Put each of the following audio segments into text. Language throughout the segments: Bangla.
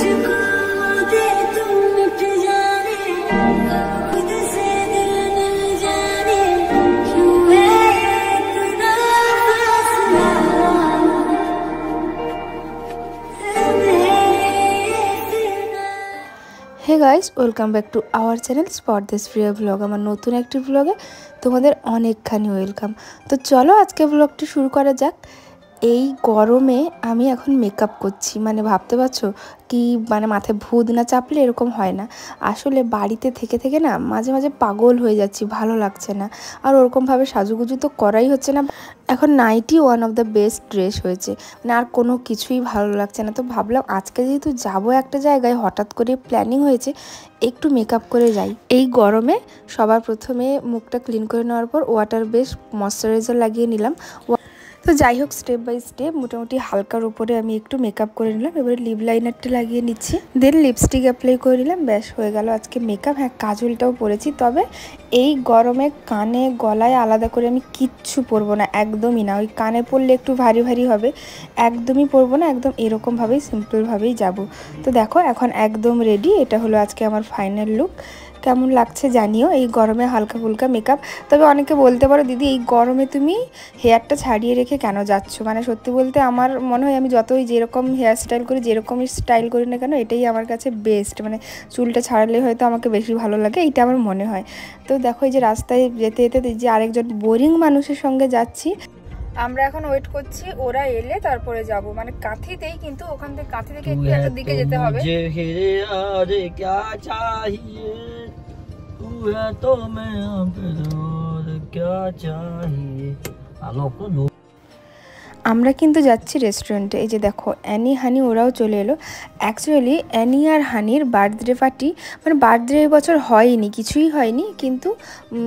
Hey guys welcome back to our channel spot this Priya blog. আমার নতুন একটি ব্লগে তোমাদের অনেকখানি ওয়েলকাম। তো চলো আজকে ব্লগটি শুরু করা যাক। এই গরমে আমি এখন মেকআপ করছি, মানে ভাবতে পারছো কি, মানে মাথায় ভূত না চাপলে এরকম হয় না। আসলে বাড়িতে থেকে থেকে না মাঝে মাঝে পাগল হয়ে যাচ্ছি, ভালো লাগছে না। আর ওরকমভাবে সাজুগুজু তো করাই হচ্ছে না। এখন ninety one of the best dress হয়েছে, মানে আর কোনো কিছুই ভালো লাগছে না। তো ভাবলাম আজকে যেহেতু যাবো একটা জায়গায়, হঠাৎ করে প্ল্যানিং হয়েছে একটু মেকআপ করে যাই। এই গরমে সবার প্রথমে মুখটা ক্লিন করে নেওয়ার পর ওয়াটার বেস ময়শ্চারাইজার লাগিয়ে নিলাম। তো যাই হোক, স্টেপ বাই স্টেপ মোটামুটি হালকার উপরে আমি একটু মেকআপ করে নিলাম। এবারে লিপ লাইনারটা লাগিয়ে নিচ্ছি, দেন লিপস্টিক অ্যাপ্লাই করে নিলাম। ব্যাস হয়ে গেল আজকে মেকআপ। হ্যাঁ, কাজলটাও পরেছি, তবে এই গরমে কানে গলায় আলাদা করে আমি কিচ্ছু পরবো না, একদমই না। ওই কানে পরলে একটু ভারী ভারী হবে, একদমই পরবো না। একদম এরকমভাবেই সিম্পলভাবেই যাব। তো দেখো এখন একদম রেডি। এটা হলো আজকে আমার ফাইনাল লুক। কেমন লাগছে জানিও এই গরমে হালকা ফুলকা মেকআপ। তবে অনেকে বলতে পারো দিদি এই গরমে তুমি হেয়ারটা ছাড়িয়ে রেখে কেন যাচ্ছ? মানে সত্যি বলতে আমার মনে হয় আমি যতই যেরকম হেয়ার স্টাইল করি, যেরকমই স্টাইল করি না কেন, এটাই আমার কাছে বেস্ট। মানে চুলটা ছাড়ালে হয়তো আমাকে বেশি ভালো লাগে, এইটা আমার মনে হয়। তো দেখো এই যে রাস্তায় যেতে যেতে যে আরেকজন বোরিং মানুষের সঙ্গে যাচ্ছি। আমরা এখন ওয়েট করছি ওরা এলে তারপরে যাব, মানে কাঁথিতেই, কিন্তু ওখান থেকে কাঁথি থেকে একটু একটা দিকে যেতে হবে। আমরা কিন্তু যাচ্ছি রেস্টুরেন্টে। এই যে দেখো অ্যানি হানি ওরাও চলে এলো। অ্যাকচুয়ালি অ্যানি আর হানির বার্থডে পার্টি, মানে বার্থডে এবছর হয়নি, কিছুই হয়নি, কিন্তু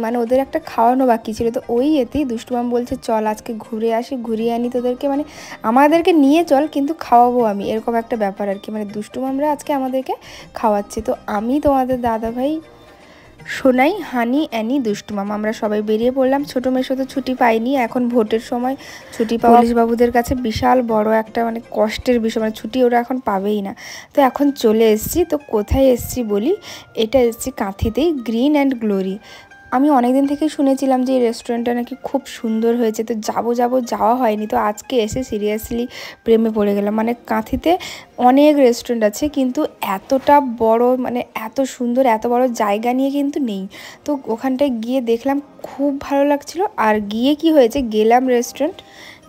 মানে ওদের একটা খাওয়ানো বাকি ছিল। তো ওই এতেই দুষ্টুমাম বলছে চল আজকে ঘুরে আসি, ঘুরিয়ে আনি তোদেরকে, মানে আমাদেরকে নিয়ে চল কিন্তু খাওয়াবো আমি, এরকম একটা ব্যাপার আর কি। মানে দুষ্টুমামরা আজকে আমাদেরকে খাওয়াচ্ছে। তো আমি তোমাদের দাদাভাই, সোনাই, হানি, অ্যানি, দুষ্টুমাম আমরা সবাই বেরিয়ে পড়লাম। ছোটো মেশো তো ছুটি পাইনি, এখন ভোটের সময় ছুটি পাওয়া পুলিশ বাবুদের কাছে বিশাল বড় একটা মানে কষ্টের বিষয়, মানে ছুটি ওরা এখন পাবেই না। তো এখন চলে এসেছি। তো কোথায় এসেছি বলি, এটা এসেছি কাঁথিতেই, গ্রিন অ্যান্ড গ্লোরি। আমি অনেক দিন থেকেই শুনেছিলাম যে এই রেস্টুরেন্টটা নাকি খুব সুন্দর হয়েছে। তো যাওয়া হয়নি। তো আজকে এসে সিরিয়াসলি প্রেমে পড়ে গেলাম। মানে কাঁথিতে অনেক রেস্টুরেন্ট আছে, কিন্তু এতটা বড়, মানে এত সুন্দর এত বড় জায়গা নিয়ে কিন্তু নেই। তো ওখানটায় গিয়ে দেখলাম খুব ভালো লাগছিল। আর গিয়ে কি হয়েছে, গেলাম রেস্টুরেন্ট,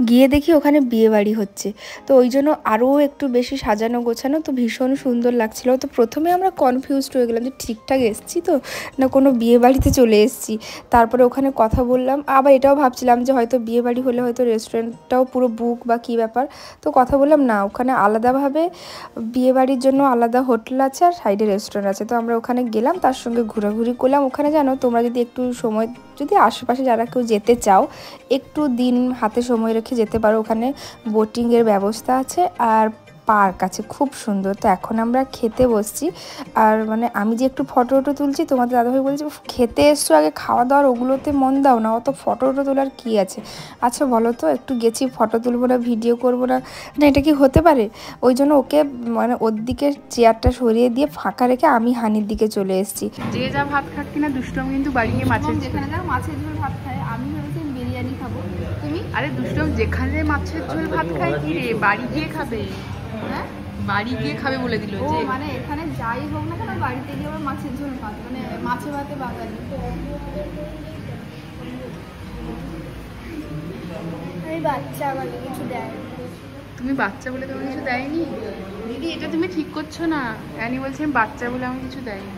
গিয়ে দেখি ওখানে বিয়ে বাড়ি হচ্ছে। তো ওই জন্য আরও একটু বেশি সাজানো গোছানো, তো ভীষণ সুন্দর লাগছিল। তো প্রথমে আমরা কনফিউজড হয়ে গেলাম যে ঠিকঠাক এসেছি তো, না কোনো বিয়ে বাড়িতে চলে এসেছি। তারপরে ওখানে কথা বললাম, আবার এটাও ভাবছিলাম যে হয়তো বিয়ে বাড়ি হলে হয়তো রেস্টুরেন্টটাও পুরো বুক বা কী ব্যাপার। তো কথা বললাম না, ওখানে আলাদাভাবে বিয়ে বাড়ির জন্য আলাদা হোটেল আছে আর সাইডে রেস্টুরেন্ট আছে। তো আমরা ওখানে গেলাম, তার সঙ্গে ঘোরাঘুরি করলাম। ওখানে জানো তোমরা যদি একটু সময়, যদি আশেপাশে যারা কেউ যেতে চাও, একটু দিন হাতে সময় রেখে যেতে পারো। ওখানে বোটিংয়ের ব্যবস্থা আছে আর পার্ক আছে, খুব সুন্দর। তো এখন আমরা খেতে বসছি। আর মানে আমি যে একটু ফটো তুলছি, তোমাদের দাদাভাই বলছে খেতে এসছো, আগে খাওয়া দাওয়ার ওগুলোতে মন দাও না, অত ফটো তোলার কী আছে? আচ্ছা বলো তো, একটু গেছি ফটো তুলবো না, ভিডিও করবো না, না এটা কি হতে পারে? ওই জন্য ওকে মানে ওর দিকে চেয়ারটা সরিয়ে দিয়ে ফাঁকা রেখে আমি হানির দিকে চলে এসেছি। যে যা ভাত খাক কিনা, দুষ্টম কিন্তু বাড়ি গিয়ে মাছের, যেখানে যা মাছের ঝোল ভাত খায়, আমি ভেবেছি বিরিয়ানি খাবো। তুমি? আরে দুষ্টম যেখানে মাছের ঝোল ভাত খায় কি রে, বাড়ি গিয়ে খাবে। হ্যাঁ, বাড়ি গিয়ে খাবে বলে দিল যে, মানে এখানে যাই হোক না কেন বাড়িতে গিয়ে আবার মাছের ঝোল ভাত, মানে মাছে ভাতে বাঙালি। আমি বাচ্চা, আমাকে কিছু দেয়। তুমি বাচ্চা বলে তোমাকে কিছু দেয়নি দিদি, এটা তুমি ঠিক করছো না। অ্যানি বলছেন বাচ্চা বলে আমাকে কিছু দেয়নি।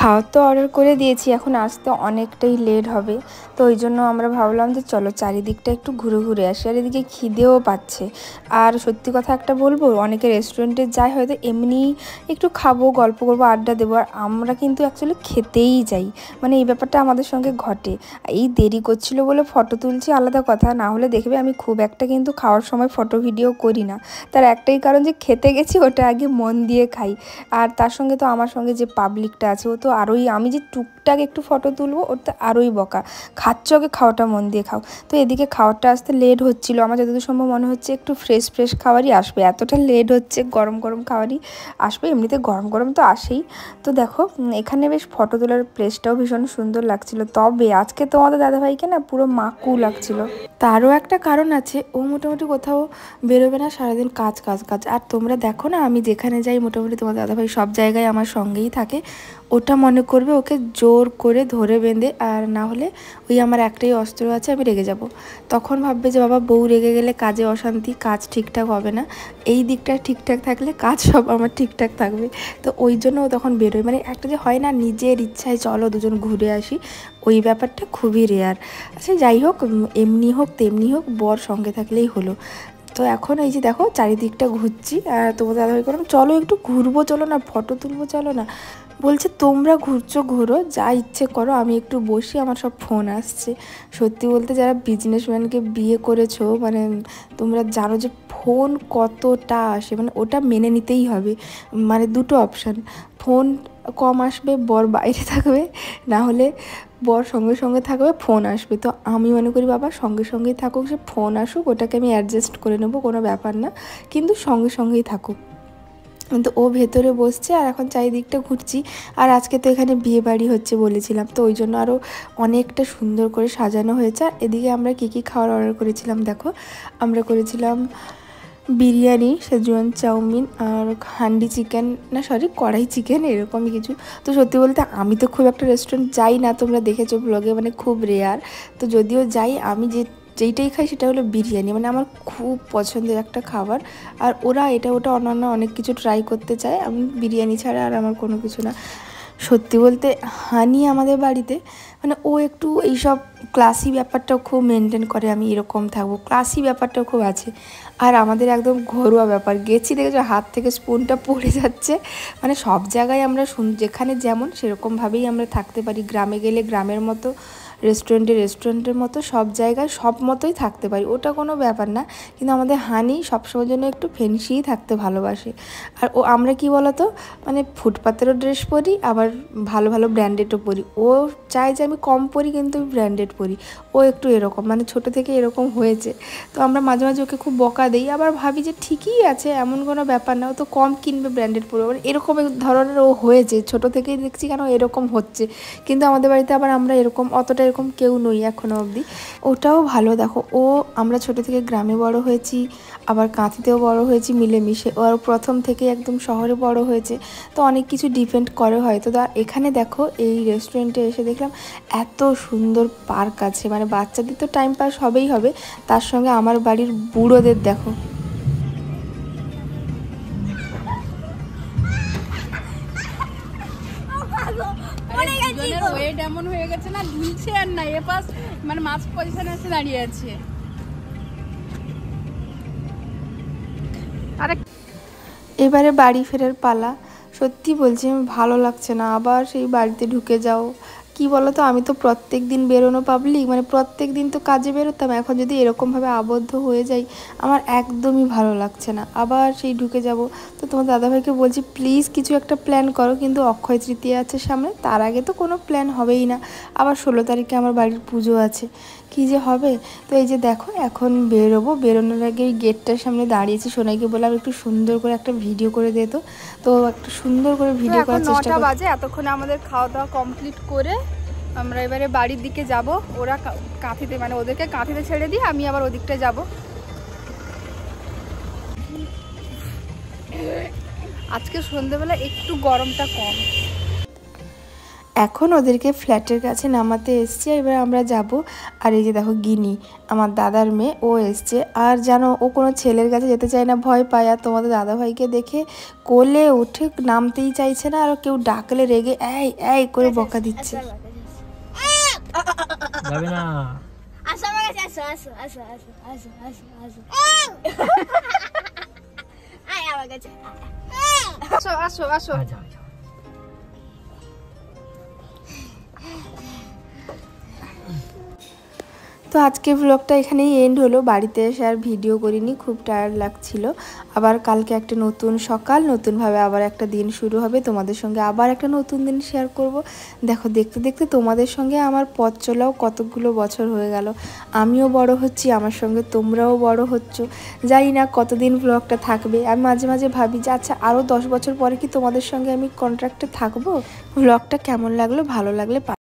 খাওয়ার তো অর্ডার করে দিয়েছি, এখন আসতে অনেকটাই লেট হবে। তো ওই জন্য আমরা ভাবলাম যে চলো চারিদিকটা একটু ঘুরে ঘুরে আসি। আর এদিকে খিদেও পাচ্ছে। আর সত্যি কথা একটা বলবো, অনেকে রেস্টুরেন্টে যায় হয়তো এমনি একটু খাবো, গল্প করবো, আড্ডা দেবো, আর আমরা কিন্তু অ্যাকচুয়ালি খেতেই যাই। মানে এই ব্যাপারটা আমাদের সঙ্গে ঘটে। এই দেরি করছিল বলে ফটো তুলছি আলাদা কথা, না হলে দেখবে আমি খুব একটা কিন্তু খাওয়ার সময় ফটো ভিডিও করি না। তার একটাই কারণ যে খেতে গেছি, ওটা আগে মন দিয়ে খাই। আর তার সঙ্গে তো আমার সঙ্গে যে পাবলিকটা আছে, ও তো আরোই, আমি যে টুকটাক একটু ফটো তুলবো ওর তো আরোই বকা, খাচ্ছ আগে খাওয়াটা মন দিয়ে খাও। তো এদিকে খাওয়ারটা আসতে লেট হচ্ছিলো, আমার যতদূর সম্ভব মনে হচ্ছে একটু ফ্রেশ ফ্রেশ খাবারই আসবে, এতটা লেট হচ্ছে গরম গরম খাবারই আসবে, এমনিতে গরম গরম তো আসেই। তো দেখো এখানে বেশ ফটো তোলার প্লেসটাও ভীষণ সুন্দর লাগছিল, তবে আজকে তোমাদের দাদাভাইকে না পুরো মাকু লাগছিল। তারও একটা কারণ আছে, ও মোটামুটি কোথাও বেরোবে না, সারাদিন কাজ কাজ কাজ। আর তোমরা দেখো না আমি যেখানে যাই মোটামুটি তোমার দাদাভাই সব জায়গায় আমার সঙ্গেই থাকে, ওটা মনে করবে ওকে জোর করে ধরে বেঁধে, আর না হলে ওই আমার একটাই অস্ত্র আছে, আমি রেগে যাব, তখন ভাববে যে বাবা বউ রেগে গেলে কাজে অশান্তি, কাজ ঠিকঠাক হবে না, এই দিকটা ঠিকঠাক থাকলে কাজ সব আমার ঠিকঠাক থাকবে। তো ওই জন্য ও তখন বেরোয়, মানে একটা যে হয় না নিজের ইচ্ছায় চলো দুজন ঘুরে আসি, ওই ব্যাপারটা খুবই রেয়ার। আচ্ছা যাই হোক, এমনি হোক তেমনি হোক বর সঙ্গে থাকলেই হলো। তো এখন এই যে দেখো চারিদিকটা ঘুরছি, আর তোমাদের দাদাভাই করলাম চলো একটু ঘুরবো, চলো না ফটো তুলবো, চলো না। বলছে তোমরা ঘুরছো ঘুরো, যা ইচ্ছে করো, আমি একটু বসি, আমার সব ফোন আসছে। সত্যি বলতে যারা বিজনেসম্যানকে বিয়ে করেছো, মানে তোমরা জানো যে ফোন কতটা আসে, মানে ওটা মেনে নিতেই হবে। মানে দুটো অপশান, ফোন কম আসবে, বর বাইরে থাকবে, না হলে বর সঙ্গে সঙ্গে থাকবে, ফোন আসবে। তো আমি মনে করি বাবা সঙ্গে সঙ্গেই থাকুক, সে ফোন আসুক ওটাকে আমি অ্যাডজাস্ট করে নেবো, কোনো ব্যাপার না, কিন্তু সঙ্গে সঙ্গেই থাকুক। কিন্তু ও ভেতরে বসছে আর এখন চারিদিকটা ঘুরছি। আর আজকে তো এখানে বিয়ে বাড়ি হচ্ছে বলেছিলাম, তো ওই জন্য আরও অনেকটা সুন্দর করে সাজানো হয়েছে। আর এদিকে আমরা কী কী খাওয়ার অর্ডার করেছিলাম দেখো, আমরা করেছিলাম বিরিয়ানি, সেজওয়ান চাউমিন, আর হান্ডি চিকেন, না সরি কড়াই চিকেন, এরকমই কিছু। তো সত্যি বলতে আমি তো খুব একটা রেস্টুরেন্ট যাই না, তোমরা দেখেছো ব্লগে, মানে খুব রেয়ার। তো যদিও যাই, আমি যেইটাই খাই সেটা হলো বিরিয়ানি, মানে আমার খুব পছন্দের একটা খাবার। আর ওরা এটা ওটা অন্যান্য অনেক কিছু ট্রাই করতে চায়, আমি বিরিয়ানি ছাড়া আর আমার কোনো কিছু না। সত্যি বলতে হানি আমাদের বাড়িতে, মানে ও একটু এইসব ক্লাসি ব্যাপারটাও খুব মেনটেন করে, আমি এরকম থাকবো, ক্লাসি ব্যাপারটাও খুব আছে। আর আমাদের একদম ঘরোয়া ব্যাপার, গেছি দেখেছো হাত থেকে স্পুনটা পড়ে যাচ্ছে, মানে সব জায়গায় আমরা যেখানে যেমন সেরকমভাবেই আমরা থাকতে পারি, গ্রামে গেলে গ্রামের মতো, রেস্টুরেন্টের মতো সব জায়গায় সব মতোই থাকতে পারি, ওটা কোনো ব্যাপার না। কিন্তু আমাদের হানি সবসময়ের জন্য একটু ফেন্সিই থাকতে ভালোবাসে। আর ও আমরা কি বলতো, মানে ফুটপাতেরও ড্রেস পরি, আবার ভালো ভালো ব্র্যান্ডেডও পরি, ও চায় যে আমি কম পরি কিন্তু ব্র্যান্ডেড পরি, ও একটু এরকম, মানে ছোটো থেকে এরকম হয়েছে। তো আমরা মাঝে মাঝে ওকে খুব বকা দিই, আবার ভাবি যে ঠিকই আছে, এমন কোনো ব্যাপার না, ও তো কম কিনবে ব্র্যান্ডেড পরে, মানে এরকম ধরনের ও হয়েছে, ছোটো থেকেই দেখছি কেন এরকম হচ্ছে। কিন্তু আমাদের বাড়িতে আবার আমরা এরকম অতটা এরকম কেউ নই এখনও অবধি, ওটাও ভালো। দেখো ও আমরা ছোটো থেকে গ্রামে বড় হয়েছি, আবার কাঁথিতেও বড় হয়েছি মিলেমিশে, ও আর প্রথম থেকে একদম শহরে বড় হয়েছে, তো অনেক কিছু ডিপেন্ড করে হয়তো। তো এখানে দেখো এই রেস্টুরেন্টে এসে দেখলাম এত সুন্দর পার্ক আছে, মানে বাচ্চাদের তো টাইম পাস হবেই হবে, তার সঙ্গে আমার বাড়ির বুড়োদের দেখো। ওয়েট এমন হয়ে গেছে না, দুলছে আর না, এ পাশ মানে মাছ পজিশনে এসে দাঁড়িয়ে আছে। আরে এবারে বাড়ি ফেরার পালা। সত্যি বলছি আমি ভালো লাগছে না, আবার সেই বাড়িতে ঢুকে যাও। কি বলো তো, আমি তো প্রত্যেক দিন বেরোনো পাবলিক, মানে প্রত্যেক দিন তো কাজে বেরোতাম, এখন যদি এরকমভাবে আবদ্ধ হয়ে যাই আমার একদমই ভালো লাগছে না, আবার সেই ঢুকে যাব। তো তোমার দাদাভাইকে বলছি প্লিজ কিছু একটা প্ল্যান করো, কিন্তু অক্ষয় তৃতীয়া আছে সামনে, তার আগে তো কোনো প্ল্যান হবেই না। আবার 16 তারিখে আমার বাড়ির পুজো আছে, কী যে হবে। তো এই যে দেখো এখন বেরোবো, বেরোনোর আগে এই গেটটার সামনে দাঁড়িয়েছি, সোনাইকে বললাম একটু সুন্দর করে একটা ভিডিও করে দে, তো একটা সুন্দর করে ভিডিও করার চেষ্টা করি। 9টা বাজে, এতক্ষণে আমাদের খাওয়া দাওয়া কমপ্লিট করে আমরা এবারে বাড়ির দিকে যাব। ওরা কাঁথিতে, মানে ওদেরকে কাঁথিতে ছেড়ে দিয়ে আমি আবার ওদিকটা যাব। আজকে সন্ধ্যেবেলা একটু গরমটা কম। এখন ওদেরকে ফ্ল্যাটের কাছে নামাতে এসছে, এবার আমরা যাব। আর এই যে দেখো গিনি আমার দাদার মেয়ে, ও এসছে। আর জানো ও কোনো ছেলের কাছে যেতে চায় না, ভয় পায়। আর তোমাদের দাদাভাইকে দেখে কোলে উঠে নামতেই চাইছে না, আর কেউ ডাকলে রেগে এই এই করে বকা দিচ্ছে। যাবে না। আসো আসো আসো। তো আজকে ব্লগটা এখানেই এন্ড হলো। বাড়িতে এসে আর ভিডিও করিনি, খুব টায়ার্ড লাগছিল। আবার কালকে একটা নতুন সকাল, নতুনভাবে আবার একটা দিন শুরু হবে। তোমাদের সঙ্গে আবার একটা নতুন দিন শেয়ার করব। দেখো দেখতে দেখতে তোমাদের সঙ্গে আমার পথ চলাও কতগুলো বছর হয়ে গেল। আমিও বড় হচ্ছি, আমার সঙ্গে তোমরাও বড় হচ্ছ। জানি না কতদিন ব্লগটা থাকবে। আমি মাঝে মাঝে ভাবি যে আচ্ছা আরও 10 বছর পরে কি তোমাদের সঙ্গে আমি কন্ট্রাক্টে থাকবো। ব্লগটা কেমন লাগলো, ভালো লাগলে